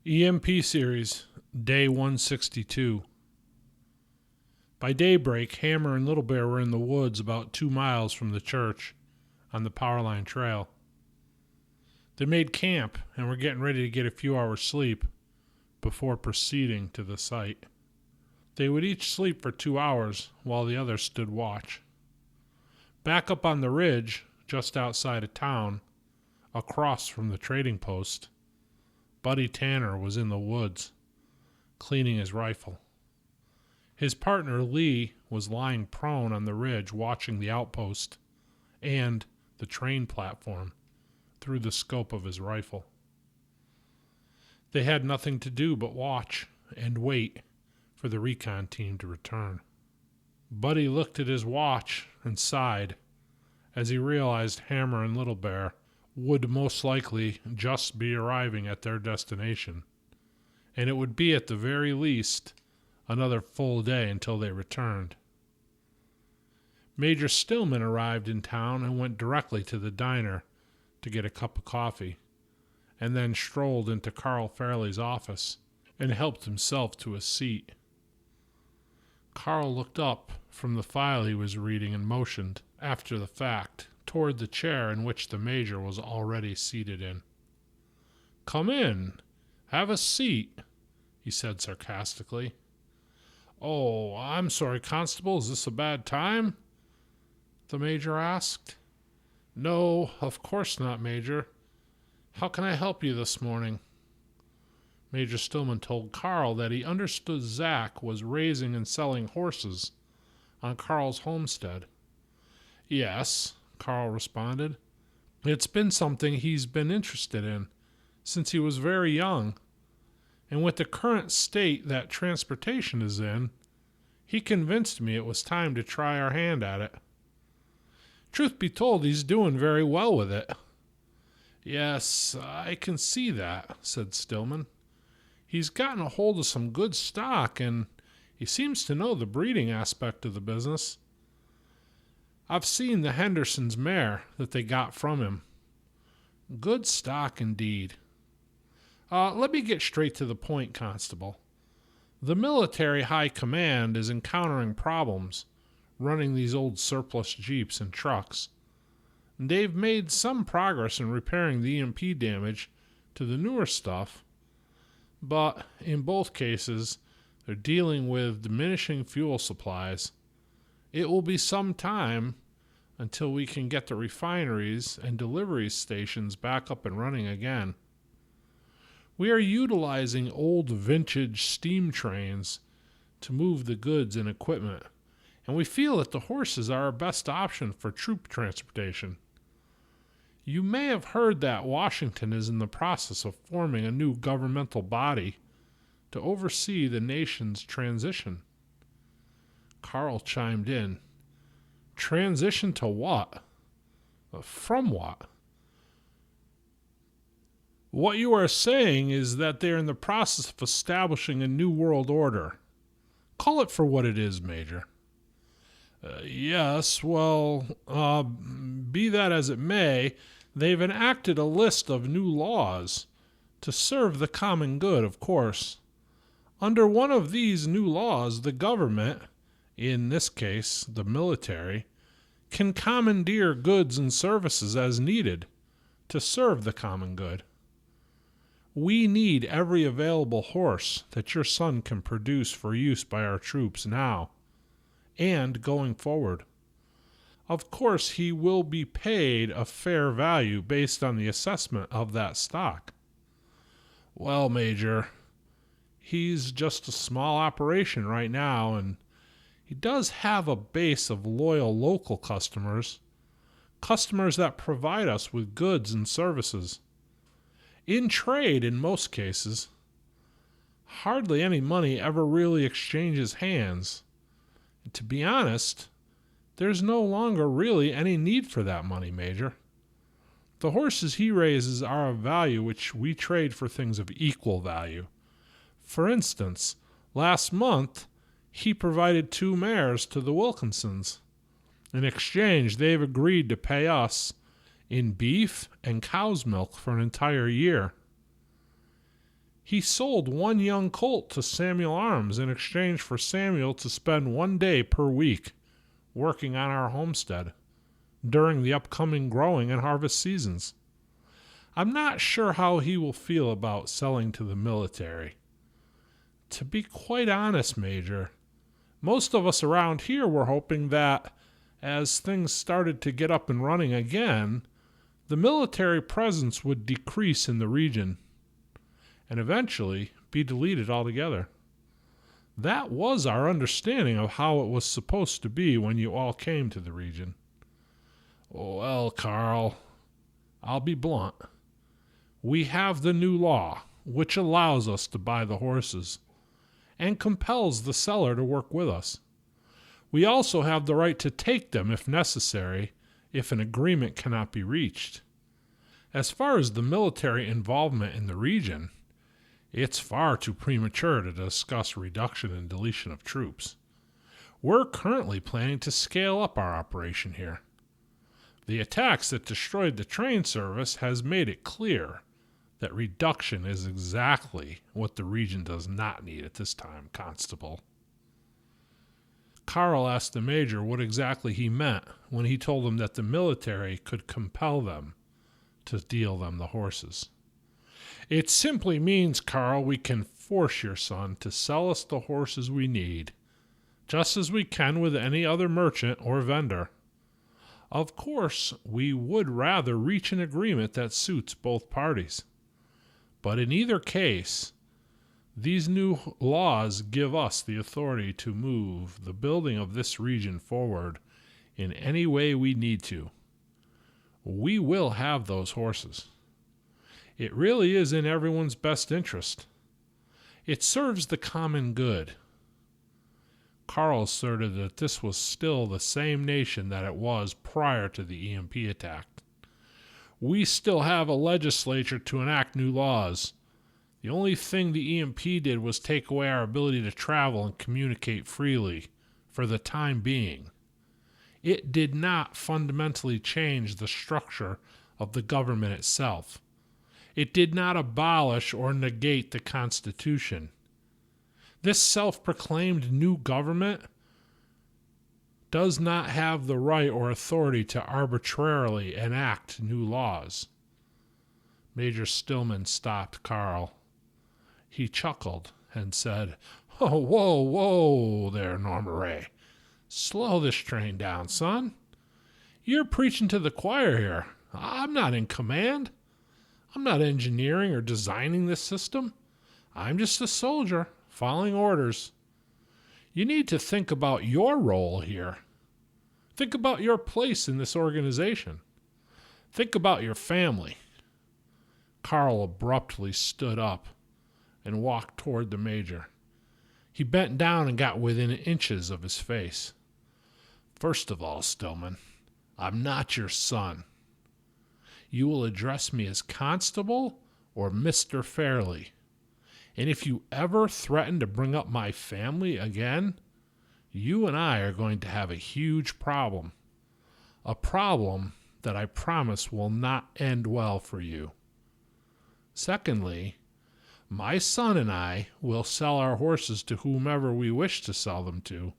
EMP Series, Day 162. By daybreak, Hammer and Little Bear were in the woods about 2 miles from the church on the Powerline Trail. They made camp and were getting ready to get a few hours sleep before proceeding to the site. They would each sleep for 2 hours while the others stood watch. Back up on the ridge, just outside of town, across from the trading post, Buddy Tanner was in the woods, cleaning his rifle. His partner, Lee, was lying prone on the ridge watching the outpost and the train platform through the scope of his rifle. They had nothing to do but watch and wait for the recon team to return. Buddy looked at his watch and sighed as he realized Hammer and Little Bear would most likely just be arriving at their destination, and it would be at the very least another full day until they returned. Major Stillman arrived in town and went directly to the diner to get a cup of coffee, and then strolled into Carl Fairley's office and helped himself to a seat. Carl looked up from the file he was reading and motioned, after the fact, toward the chair in which the Major was already seated in. "Come in. Have a seat," he said sarcastically. "Oh, I'm sorry, Constable. Is this a bad time?" the Major asked. "No, of course not, Major. How can I help you this morning?" Major Stillman told Carl that he understood Zach was raising and selling horses on Carl's homestead. "Yes," Carl responded. "It's been something he's been interested in since he was very young, and with the current state that transportation is in, he convinced me it was time to try our hand at it. Truth be told, he's doing very well with it." "Yes, I can see that," said Stillman. "He's gotten a hold of some good stock, and he seems to know the breeding aspect of the business. I've seen the Henderson's mare that they got from him. Good stock indeed. Let me get straight to the point, Constable. The military high command is encountering problems running these old surplus Jeeps and trucks. They've made some progress in repairing the EMP damage to the newer stuff, but in both cases, they're dealing with diminishing fuel supplies. It will be some time until we can get the refineries and delivery stations back up and running again. We are utilizing old vintage steam trains to move the goods and equipment, and we feel that the horses are our best option for troop transportation. You may have heard that Washington is in the process of forming a new governmental body to oversee the nation's transition." Carl chimed in. "Transition to what? From what?" "What you are saying is that they are in the process of establishing a new world order. Call it for what it is, Major." Yes, well, be that as it may, they've enacted a list of new laws to serve the common good, of course. Under one of these new laws, the government, in this case the military, can commandeer goods and services as needed to serve the common good. We need every available horse that your son can produce for use by our troops now and going forward. Of course, he will be paid a fair value based on the assessment of that stock." "Well, Major, he's just a small operation right now, and he does have a base of loyal local customers that provide us with goods and services. In trade, in most cases. Hardly any money ever really exchanges hands. And to be honest, there's no longer really any need for that money, Major. The horses he raises are of value which we trade for things of equal value. For instance, last month, he provided 2 mares to the Wilkinsons. In exchange, they've agreed to pay us in beef and cow's milk for an entire year. He sold one young colt to Samuel Arms in exchange for Samuel to spend 1 day per week working on our homestead during the upcoming growing and harvest seasons. I'm not sure how he will feel about selling to the military. To be quite honest, Major, most of us around here were hoping that, as things started to get up and running again, the military presence would decrease in the region and eventually be deleted altogether. That was our understanding of how it was supposed to be when you all came to the region. Well, Carl, I'll be blunt. We have the new law, which allows us to buy the horses and compels the seller to work with us. We also have the right to take them if necessary, if an agreement cannot be reached. As far as the military involvement in the region, it's far too premature to discuss reduction and deletion of troops. We're currently planning to scale up our operation here. The attacks that destroyed the train service has made it clear that reduction is exactly what the region does not need at this time, Constable. Carl asked the Major what exactly he meant when he told him that the military could compel them to deal them the horses. It simply means, Carl, we can force your son to sell us the horses we need, just as we can with any other merchant or vendor. Of course, we would rather reach an agreement that suits both parties. But in either case, these new laws give us the authority to move the building of this region forward in any way we need to. We will have those horses. It really is in everyone's best interest. It serves the common good. Carl asserted that this was still the same nation that it was prior to the EMP attack. We still have a legislature to enact new laws. The only thing the EMP did was take away our ability to travel and communicate freely for the time being. It did not fundamentally change the structure of the government itself. It did not abolish or negate the Constitution. This self-proclaimed new government does not have the right or authority to arbitrarily enact new laws. Major Stillman stopped Carl. He chuckled and said, "Oh, whoa there, Norma Ray. Slow this train down, son. You're preaching to the choir here. I'm not in command. I'm not engineering or designing this system. I'm just a soldier following orders. You need to think about your role here. Think about your place in this organization. Think about your family." Carl abruptly stood up and walked toward the Major. He bent down and got within inches of his face. "First of all, Stillman, I'm not your son. You will address me as Constable or Mr. Fairley. And if you ever threaten to bring up my family again, you and I are going to have a huge problem. A problem that I promise will not end well for you. Secondly, my son and I will sell our horses to whomever we wish to sell them to.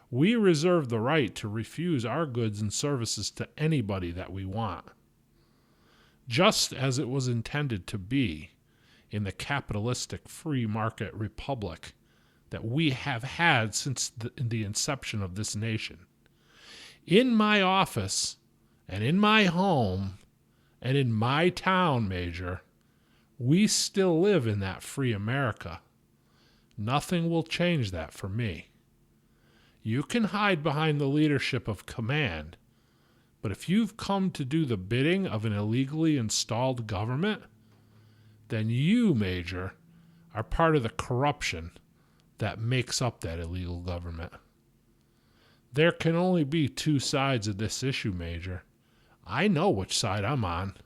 We reserve the right to refuse our goods and services to anybody that we want, just as it was intended to be in the capitalistic free market republic that we have had since the inception of this nation. In my office and in my home and in my town, Major, we still live in that free America. Nothing will change that for me. You can hide behind the leadership of command, but if you've come to do the bidding of an illegally installed government, then you, Major, are part of the corruption that makes up that illegal government. There can only be two sides of this issue, Major. I know which side I'm on.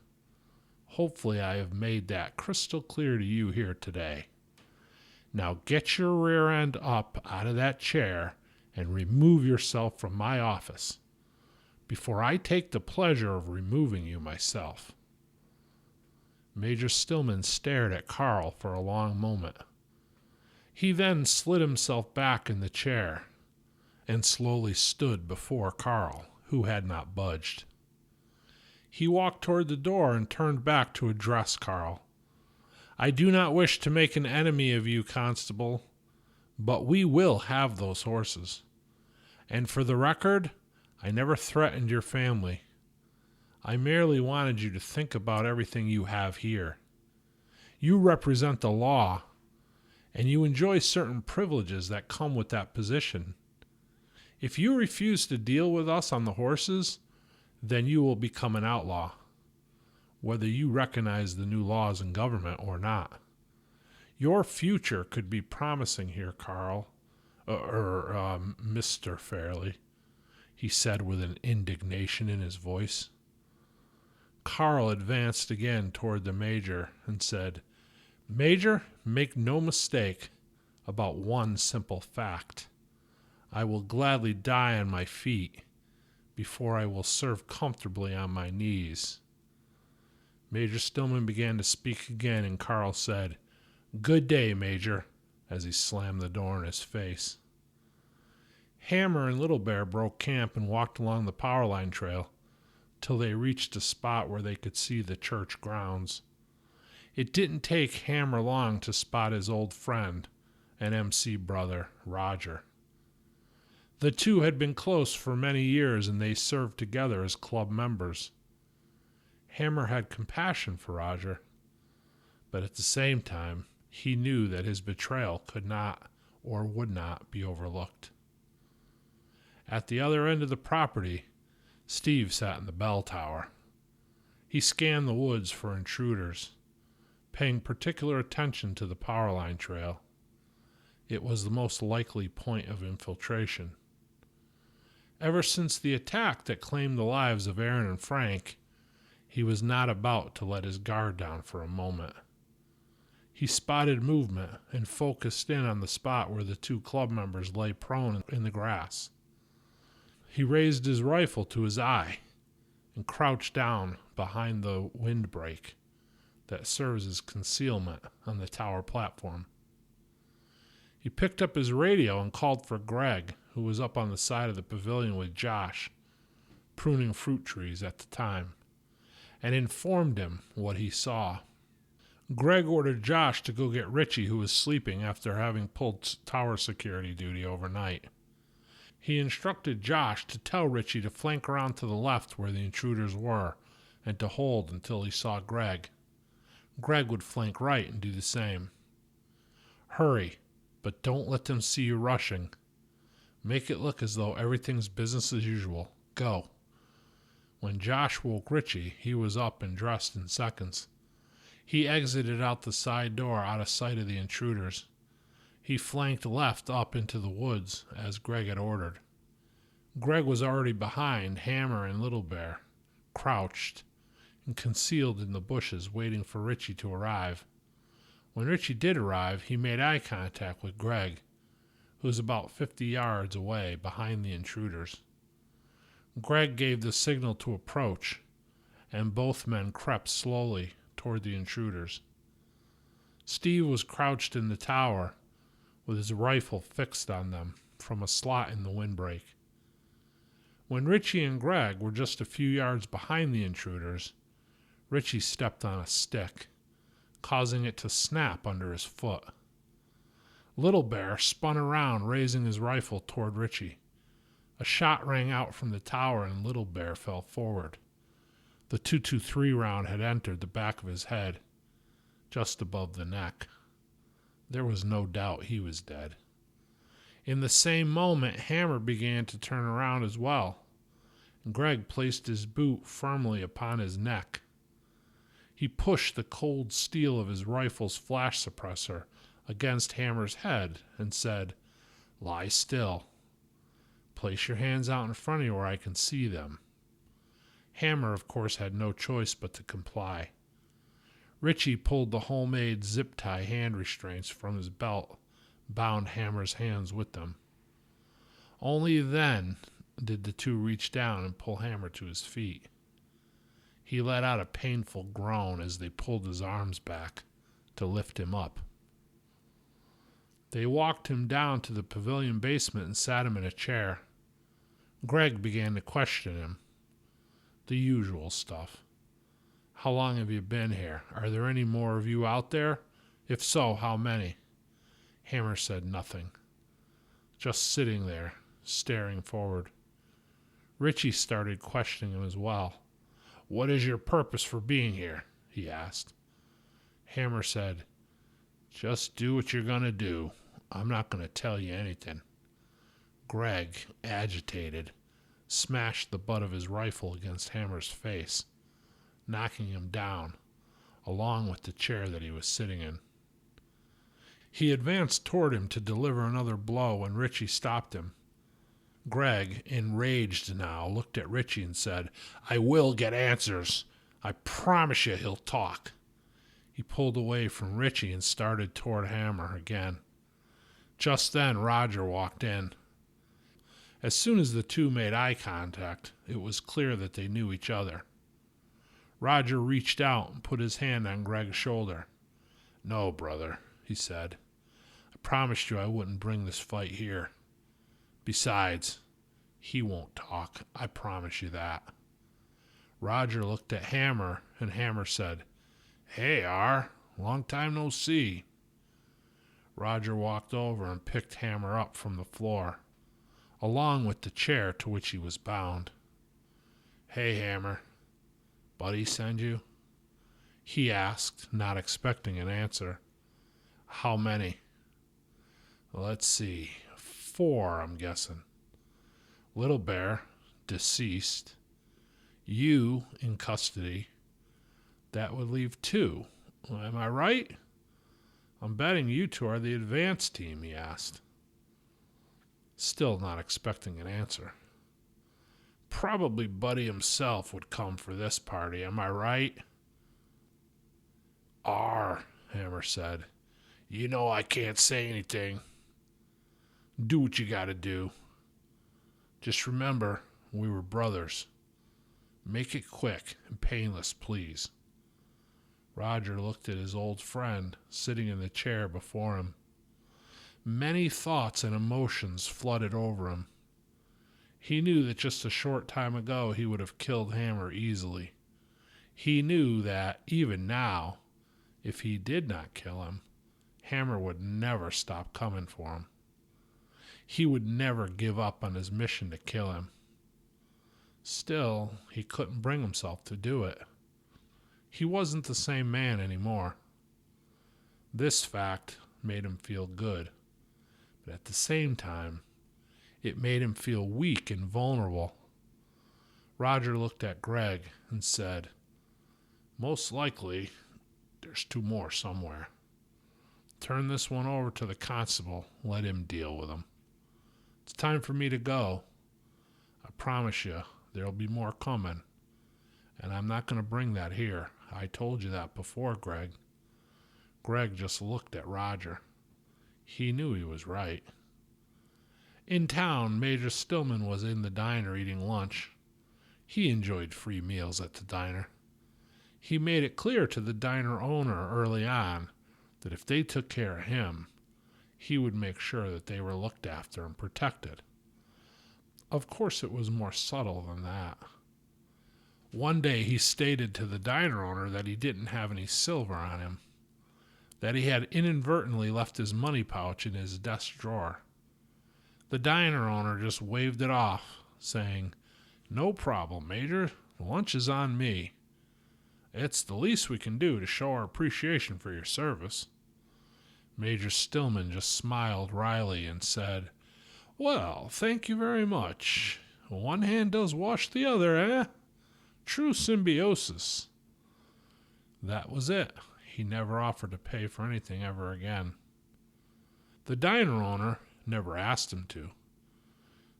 Hopefully I have made that crystal clear to you here today. Now get your rear end up out of that chair and remove yourself from my office before I take the pleasure of removing you myself." Major Stillman stared at Carl for a long moment. He then slid himself back in the chair and slowly stood before Carl, who had not budged. He walked toward the door and turned back to address Carl. "I do not wish to make an enemy of you, Constable, but we will have those horses. And for the record, I never threatened your family. I merely wanted you to think about everything you have here. You represent the law, and you enjoy certain privileges that come with that position. If you refuse to deal with us on the horses, then you will become an outlaw, whether you recognize the new laws in government or not. Your future could be promising here, Carl, Mr. Fairley," he said with an indignation in his voice. Carl advanced again toward the Major and said, "Major, make no mistake about one simple fact. I will gladly die on my feet before I will serve comfortably on my knees." Major Stillman began to speak again, and Carl said, "Good day, Major," as he slammed the door in his face. Hammer and Little Bear broke camp and walked along the power line trail till they reached a spot where they could see the church grounds. It didn't take Hammer long to spot his old friend and MC brother, Roger. The two had been close for many years, and they served together as club members. Hammer had compassion for Roger, but at the same time, he knew that his betrayal could not or would not be overlooked. At the other end of the property, Steve sat in the bell tower. He scanned the woods for intruders, paying particular attention to the power line trail. It was the most likely point of infiltration. Ever since the attack that claimed the lives of Aaron and Frank, he was not about to let his guard down for a moment. He spotted movement and focused in on the spot where the two club members lay prone in the grass. He raised his rifle to his eye and crouched down behind the windbreak that serves as concealment on the tower platform. He picked up his radio and called for Greg, who was up on the side of the pavilion with Josh, pruning fruit trees at the time, and informed him what he saw. Greg ordered Josh to go get Richie, who was sleeping after having pulled tower security duty overnight. He instructed Josh to tell Richie to flank around to the left where the intruders were and to hold until he saw Greg. Greg would flank right and do the same. "Hurry, but don't let them see you rushing. Make it look as though everything's business as usual. Go." When Josh woke Richie, he was up and dressed in seconds. He exited out the side door out of sight of the intruders. He flanked left up into the woods, as Greg had ordered. Greg was already behind Hammer and Little Bear, crouched and concealed in the bushes, waiting for Richie to arrive. When Richie did arrive, he made eye contact with Greg, who was about 50 yards away behind the intruders. Greg gave the signal to approach, and both men crept slowly toward the intruders. Steve was crouched in the tower with his rifle fixed on them from a slot in the windbreak. When Richie and Greg were just a few yards behind the intruders, Richie stepped on a stick, causing it to snap under his foot. Little Bear spun around, raising his rifle toward Richie. A shot rang out from the tower, and Little Bear fell forward. The .223 round had entered the back of his head, just above the neck. There was no doubt he was dead. In the same moment, Hammer began to turn around as well, and Greg placed his boot firmly upon his neck. He pushed the cold steel of his rifle's flash suppressor against Hammer's head and said, "Lie still. Place your hands out in front of you where I can see them." Hammer, of course, had no choice but to comply. Richie pulled the homemade zip-tie hand restraints from his belt, bound Hammer's hands with them. Only then did the two reach down and pull Hammer to his feet. He let out a painful groan as they pulled his arms back to lift him up. They walked him down to the pavilion basement and sat him in a chair. Greg began to question him. The usual stuff. How long have you been here? Are there any more of you out there? If so, how many? Hammer said nothing. Just sitting there, staring forward. Richie started questioning him as well. What is your purpose for being here? He asked. Hammer said, just do what you're going to do. I'm not going to tell you anything. Greg, agitated, smashed the butt of his rifle against Hammer's face, knocking him down, along with the chair that he was sitting in. He advanced toward him to deliver another blow when Richie stopped him. Greg, enraged now, looked at Richie and said, I will get answers. I promise you he'll talk. He pulled away from Richie and started toward Hammer again. Just then, Roger walked in. As soon as the two made eye contact, it was clear that they knew each other. Roger reached out and put his hand on Greg's shoulder. No, brother, he said. I promised you I wouldn't bring this fight here. Besides, he won't talk. I promise you that. Roger looked at Hammer, and Hammer said, Hey, R, long time no see. Roger walked over and picked Hammer up from the floor, along with the chair to which he was bound. Hey, Hammer, Buddy send you? He asked, not expecting an answer. How many? Let's see. 4, I'm guessing. Little Bear, deceased. You in custody. That would leave 2. Am I right? I'm betting you 2 are the advance team, he asked. Still not expecting an answer. Probably Buddy himself would come for this party, am I right? Hammer said. You know I can't say anything. Do what you gotta do. Just remember, we were brothers. Make it quick and painless, please. Roger looked at his old friend sitting in the chair before him. Many thoughts and emotions flooded over him. He knew that just a short time ago he would have killed Hammer easily. He knew that, even now, if he did not kill him, Hammer would never stop coming for him. He would never give up on his mission to kill him. Still, he couldn't bring himself to do it. He wasn't the same man anymore. This fact made him feel good, but at the same time, it made him feel weak and vulnerable. Roger looked at Greg and said, Most likely, there's 2 more somewhere. Turn this one over to the constable. Let him deal with them. It's time for me to go. I promise you, there'll be more coming. And I'm not going to bring that here. I told you that before, Greg. Greg just looked at Roger. He knew he was right. In town, Major Stillman was in the diner eating lunch. He enjoyed free meals at the diner. He made it clear to the diner owner early on that if they took care of him, he would make sure that they were looked after and protected. Of course, it was more subtle than that. One day he stated to the diner owner that he didn't have any silver on him, that he had inadvertently left his money pouch in his desk drawer. The diner owner just waved it off, saying, No problem, Major. Lunch is on me. It's the least we can do to show our appreciation for your service. Major Stillman just smiled wryly and said, Well, thank you very much. One hand does wash the other, eh? True symbiosis. That was it. He never offered to pay for anything ever again. The diner owner never asked him to.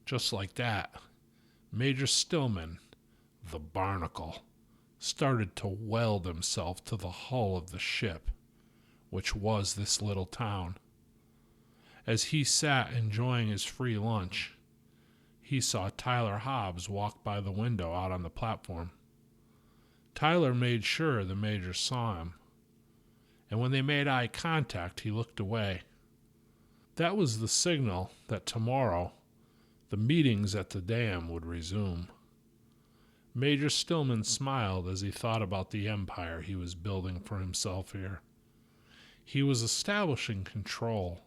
Just like that, Major Stillman, the barnacle, started to weld himself to the hull of the ship, which was this little town. As he sat enjoying his free lunch, he saw Tyler Hobbs walk by the window out on the platform. Tyler made sure the Major saw him, and when they made eye contact, he looked away. That was the signal that tomorrow the meetings at the dam would resume. Major Stillman smiled as he thought about the empire he was building for himself here. He was establishing control.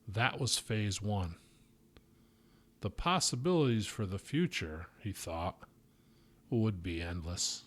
That was phase 1. The possibilities for the future, he thought, would be endless.